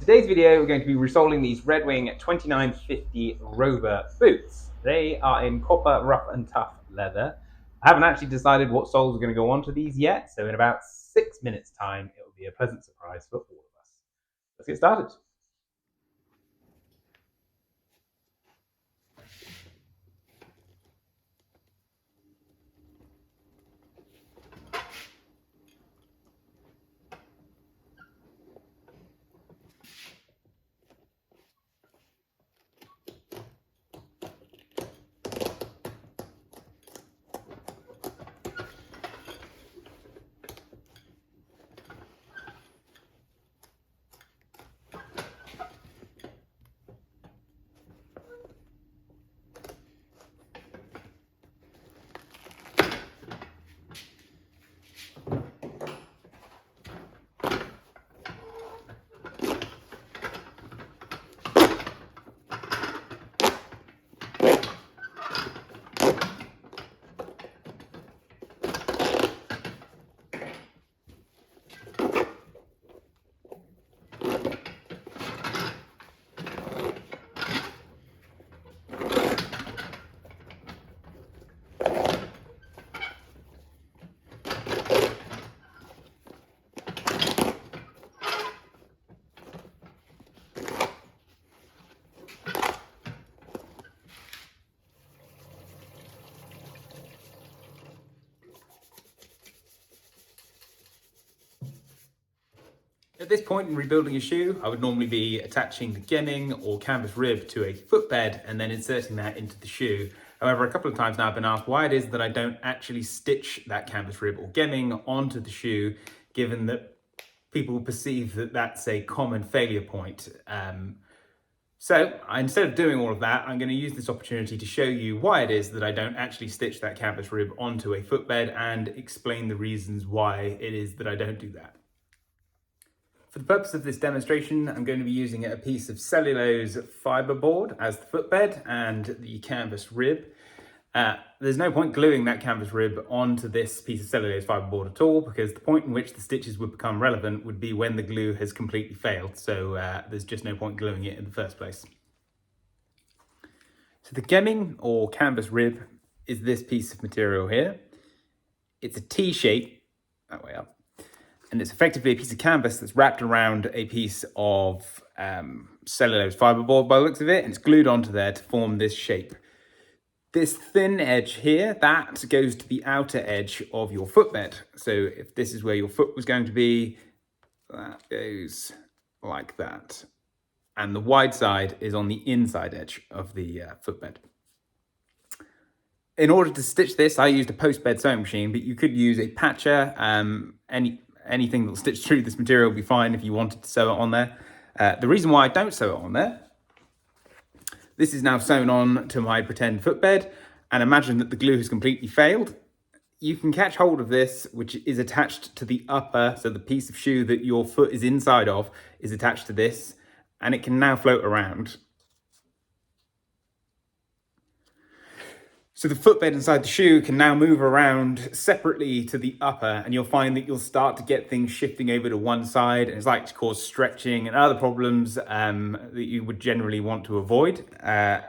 Today's video, we're going to be resoling these Red Wing 2950 Rover boots. They are in copper rough and tough leather. I haven't actually decided what soles are going to go onto these yet, so in about 6 minutes time, it will be a pleasant surprise for all of us. Let's get started. At this point in rebuilding a shoe, I would normally be attaching the gemming or canvas rib to a footbed and then inserting that into the shoe. However, a couple of times now I've been asked why it is that I don't actually stitch that canvas rib or gemming onto the shoe, given that people perceive that that's a common failure point. So instead of doing all of that, I'm going to use this opportunity to show you why it is that I don't actually stitch that canvas rib onto a footbed and explain the reasons why it is that I don't do that. For the purpose of this demonstration, I'm going to be using a piece of cellulose fiberboard as the footbed and the canvas rib. There's no point gluing that canvas rib onto this piece of cellulose fiberboard at all, because the point in which the stitches would become relevant would be when the glue has completely failed. So there's just no point gluing it in the first place. So the gemming or canvas rib is this piece of material here. It's a T shape, that way up. And it's effectively a piece of canvas that's wrapped around a piece of cellulose fiberboard by the looks of it, and it's glued onto there to form this shape. This thin edge here, that goes to the outer edge of your footbed. So if this is where your foot was going to be, that goes like that. And the wide side is on the inside edge of the footbed. In order to stitch this, I used a post-bed sewing machine, but you could use a patcher. Anything that'll stitch through this material will be fine if you wanted to sew it on there. The reason why I don't sew it on there, this is now sewn on to my pretend footbed, and imagine that the glue has completely failed. You can catch hold of this, which is attached to the upper, so the piece of shoe that your foot is inside of is attached to this, and it can now float around. So the footbed inside the shoe can now move around separately to the upper, and you'll find that you'll start to get things shifting over to one side, and it's likely to cause stretching and other problems that you would generally want to avoid. The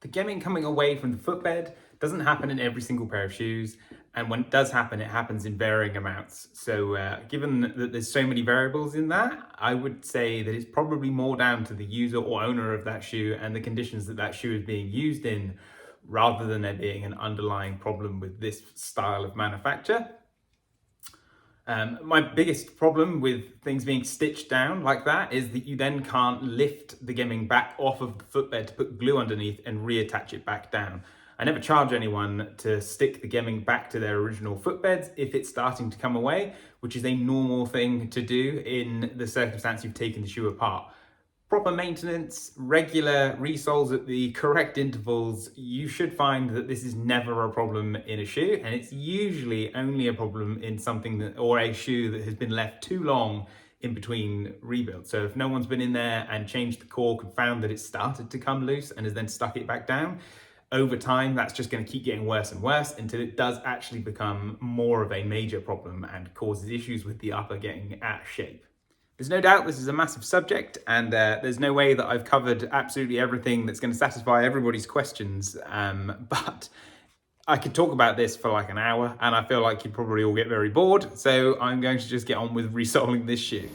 gemming coming away from the footbed doesn't happen in every single pair of shoes, and when it does happen, it happens in varying amounts. So given that there's so many variables in that, I would say that it's probably more down to the user or owner of that shoe and the conditions that that shoe is being used in, rather than there being an underlying problem with this style of manufacture. My biggest problem with things being stitched down like that is that you then can't lift the gemming back off of the footbed to put glue underneath and reattach it back down. I never charge anyone to stick the gemming back to their original footbeds if it's starting to come away, which is a normal thing to do in the circumstance you've taken the shoe apart. Proper maintenance, regular resoles at the correct intervals, you should find that this is never a problem in a shoe, and it's usually only a problem in something that, or a shoe that has been left too long in between rebuilds. So if no one's been in there and changed the cork and found that it started to come loose and has then stuck it back down, over time that's just going to keep getting worse and worse until it does actually become more of a major problem and causes issues with the upper getting out of shape. There's no doubt this is a massive subject, and there's no way that I've covered absolutely everything that's going to satisfy everybody's questions. But I could talk about this for like an hour, and I feel like you'd probably all get very bored. So I'm going to just get on with resoling this shoe.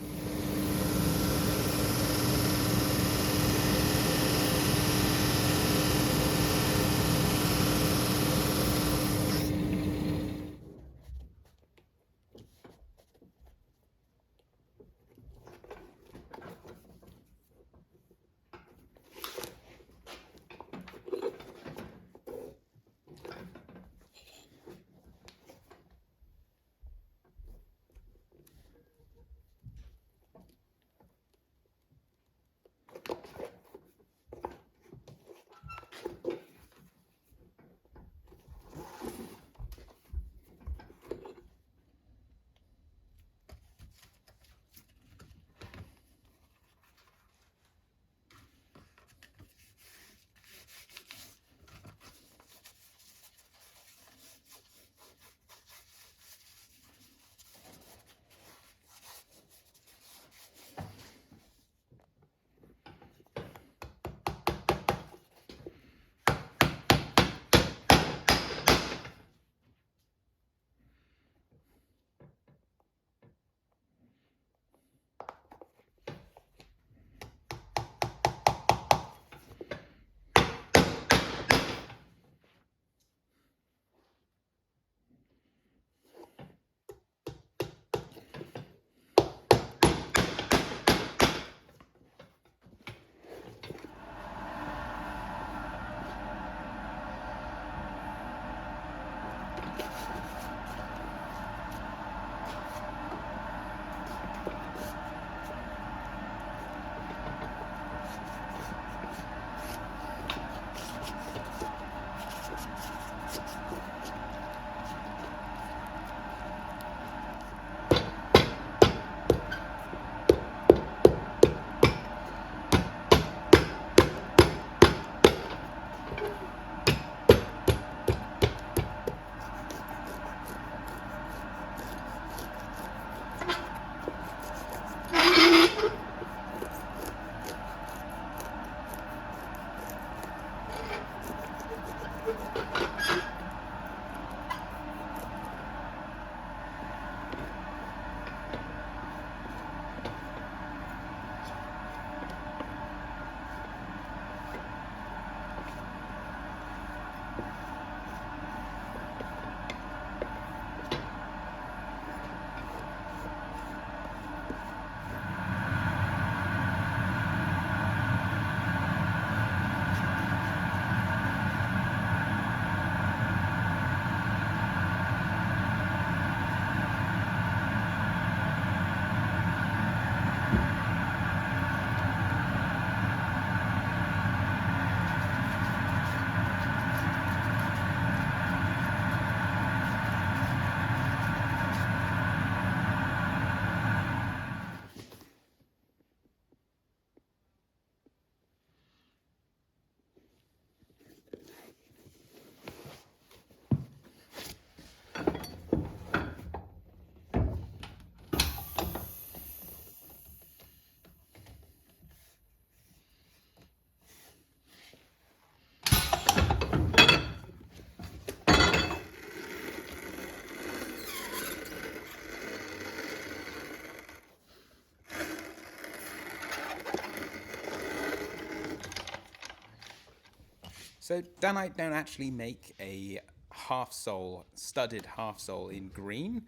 So Danite don't actually make a half sole, studded half sole in green,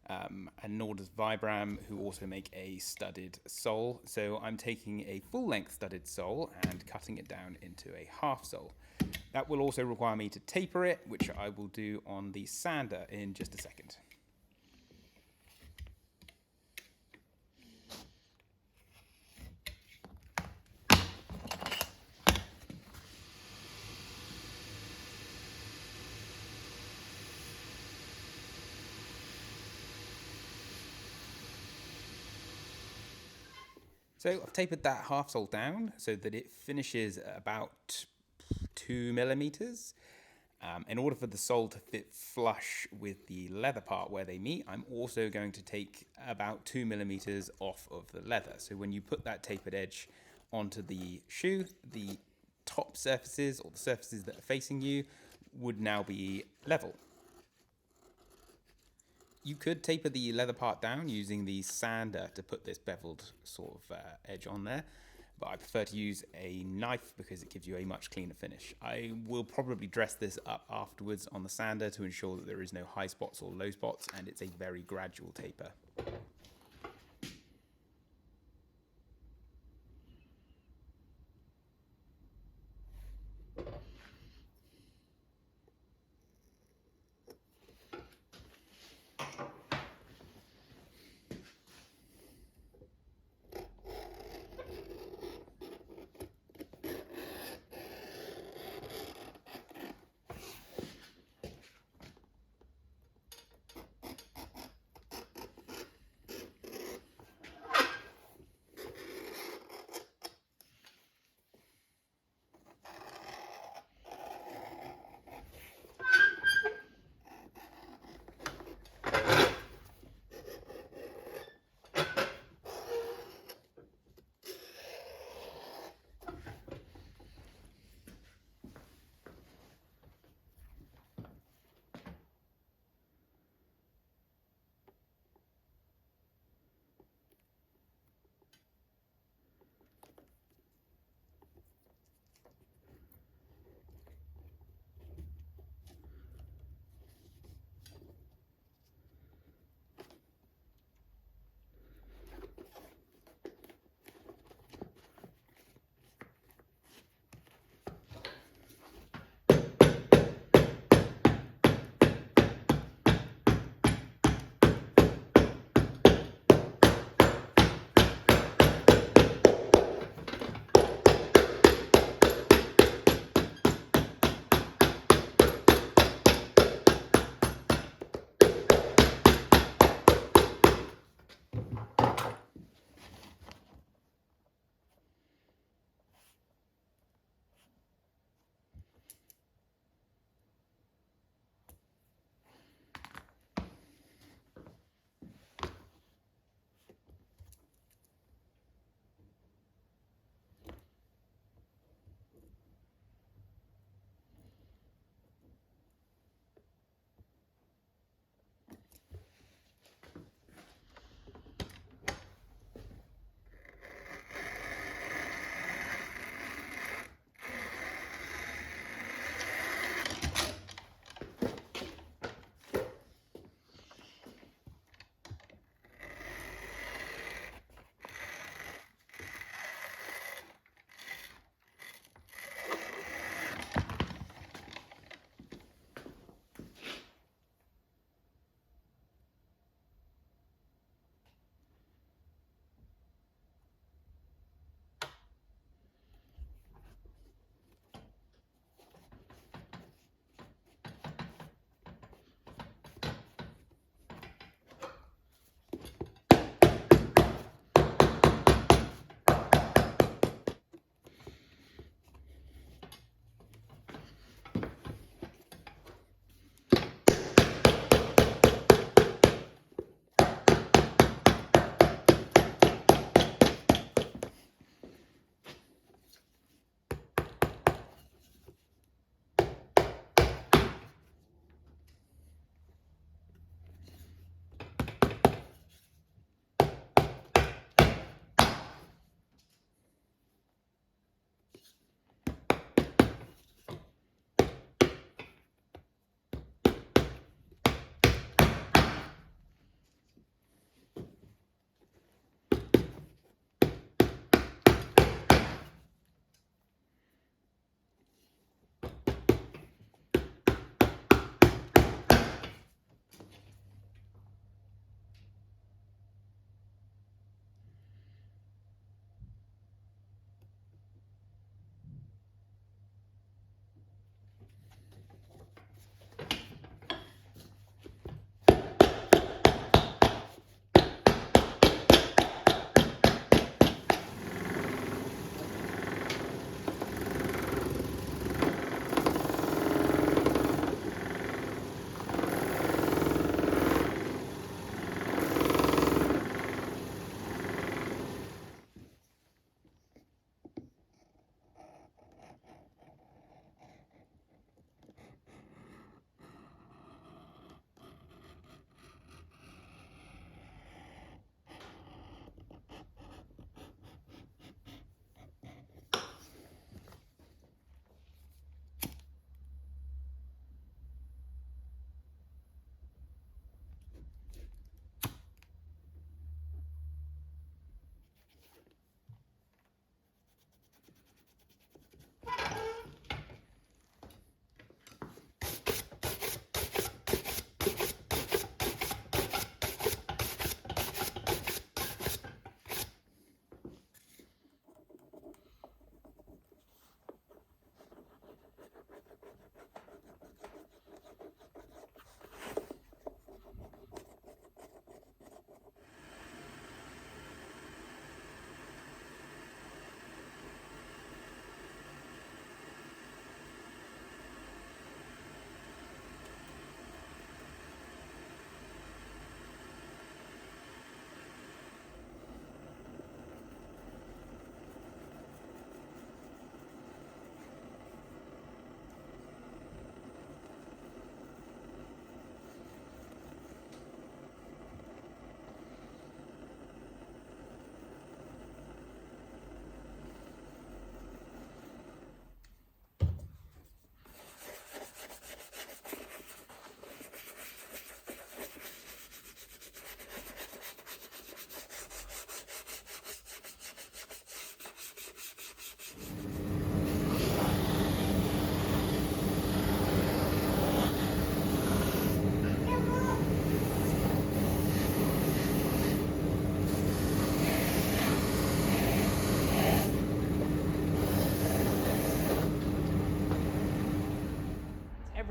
and nor does Vibram, who also make a studded sole. So I'm taking a full length studded sole and cutting it down into a half sole. That will also require me to taper it, which I will do on the sander in just a second. So I've tapered that half sole down so that it finishes at about 2 millimeters. In order for the sole to fit flush with the leather part where they meet, I'm also going to take about 2 millimeters off of the leather. So when you put that tapered edge onto the shoe, the top surfaces, or the surfaces that are facing you, would now be level. You could taper the leather part down using the sander to put this beveled sort of edge on there, but I prefer to use a knife because it gives you a much cleaner finish. I will probably dress this up afterwards on the sander to ensure that there is no high spots or low spots, and it's a very gradual taper.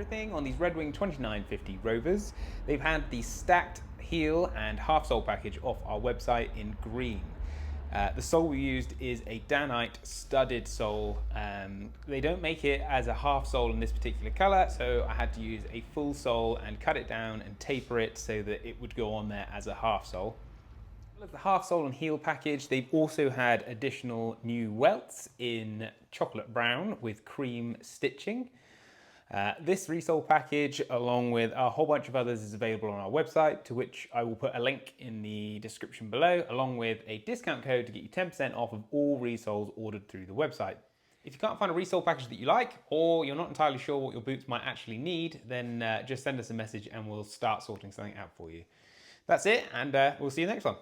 everything on these Red Wing 2950 Rovers. They've had the stacked heel and half sole package off our website in green. The sole we used is a Danite studded sole. They don't make it as a half sole in this particular color, so I had to use a full sole and cut it down and taper it so that it would go on there as a half sole. The half sole and heel package, they've also had additional new welts in chocolate brown with cream stitching. This resole package, along with a whole bunch of others, is available on our website, to which I will put a link in the description below, along with a discount code to get you 10% off of all resoles ordered through the website. If you can't find a resole package that you like, or you're not entirely sure what your boots might actually need, then just send us a message and we'll start sorting something out for you. That's it, and we'll see you next one.